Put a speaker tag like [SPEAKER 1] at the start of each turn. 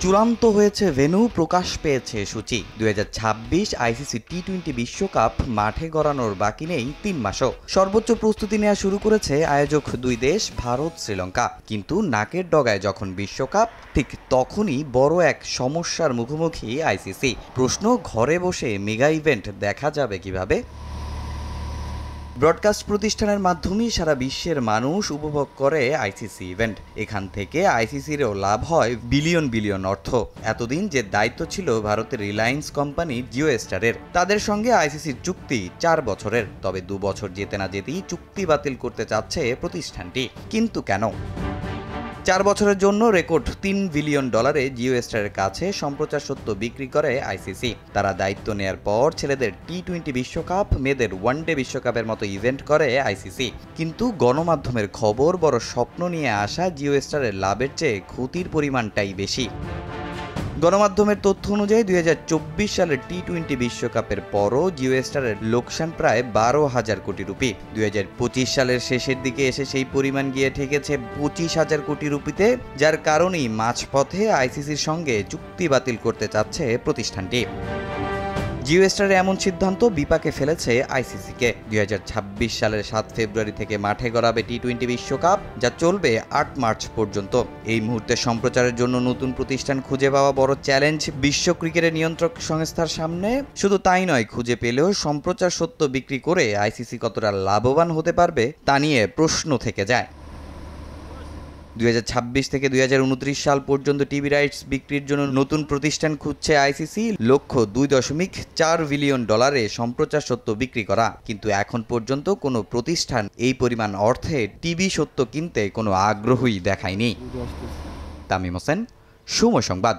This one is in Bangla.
[SPEAKER 1] চূড়ান্ত হয়েছে ভেন্যু, প্রকাশ পেয়েছে সূচি। 2026 আইসিসি টি-20 বিশ্বকাপ মাঠে গড়ানোর বাকি নেই 3 মাসও। সর্বোচ্চ প্রস্তুতি নেওয়া শুরু করেছে আয়োজক দুই দেশ ভারত শ্রীলঙ্কা। কিন্তু নাকের ডগায় যখন বিশ্বকাপ, ঠিক তখনই বড় এক সমস্যার মুখোমুখি আইসিসি। প্রশ্ন, ঘরে বসে মেগা ইভেন্ট দেখা যাবে কিভাবে? ব্রডকাস্ট প্রতিষ্ঠানের মাধ্যমেই সারা বিশ্বের মানুষ উপভোগ করে আইসিসি ইভেন্ট। এখান থেকে আইসিসিরও লাভ হয় বিলিয়ন বিলিয়ন অর্থ। এতদিন যে দায়িত্ব ছিল ভারতের রিলায়েন্স কোম্পানি জিও স্টারের, তাদের সঙ্গে আইসিসির চুক্তি 4 বছরের। তবে 2 বছর যেতে না যেতেই চুক্তি বাতিল করতে চাচ্ছে প্রতিষ্ঠানটি। কিন্তু কেন? 4 বছরের জন্য রেকর্ড $3 বিলিয়ন জিও স্টারের কাছে সম্প্রচার সত্ত্ব বিক্রি করে আইসিসি। তারা দায়িত্ব নেয়ার পর ছেলেদের টি-20 বিশ্বকাপ, মেয়েদের ওয়ানডে বিশ্বকাপের মতো ইভেন্ট করে আইসিসি। কিন্তু গণমাধ্যমের খবর, বড় স্বপ্ন নিয়ে আসা জিও স্টারের লাভের চেয়ে ক্ষতির পরিমাণটাই বেশি। গণমাধ্যমের তথ্য অনুযায়ী 2024 সালের টি-20 বিশ্বকাপের পরও জিও স্টারের লোকসান প্রায় 12,000 কোটি রুপি। 2025 সালের শেষের দিকে এসে সেই পরিমাণ গিয়ে ঠেকেছে 25,000 কোটি রুপিতে, যার কারণেই মাঝপথে আইসিসির সঙ্গে চুক্তি বাতিল করতে চাচ্ছে প্রতিষ্ঠানটি। জিও স্টারের এমন সিদ্ধান্ত বিপাকে ফেলেছে আইসিসিকে। 2026 সালের 7 ফেব্রুয়ারি থেকে মাঠে গড়াবে টি-20 বিশ্বকাপ, যা চলবে 8 মার্চ পর্যন্ত। এই মুহূর্তে সম্প্রচারের জন্য নতুন প্রতিষ্ঠান খুঁজে পাওয়া বড় চ্যালেঞ্জ বিশ্ব ক্রিকেটের নিয়ন্ত্রক সংস্থার সামনে। শুধু তাই নয়, খুঁজে পেলেও সম্প্রচার সত্ত্ব বিক্রি করে আইসিসি কতটা লাভবান হতে পারবে তা নিয়ে প্রশ্ন থেকে যায়। 2026 থেকে 2029 সাল পর্যন্ত টিভি রাইটস বিক্রির জন্য নতুন প্রতিষ্ঠান খুঁজছে আইসিসি। লক্ষ্য $2.4 বিলিয়ন সম্প্রচার সত্ত্ব বিক্রি করা। কিন্তু এখন পর্যন্ত কোনো প্রতিষ্ঠান এই পরিমাণ অর্থে টিভি সত্ত্ব কিনতে কোনো আগ্রহই দেখায়নি। তামিম হোসেন, সময় সংবাদ।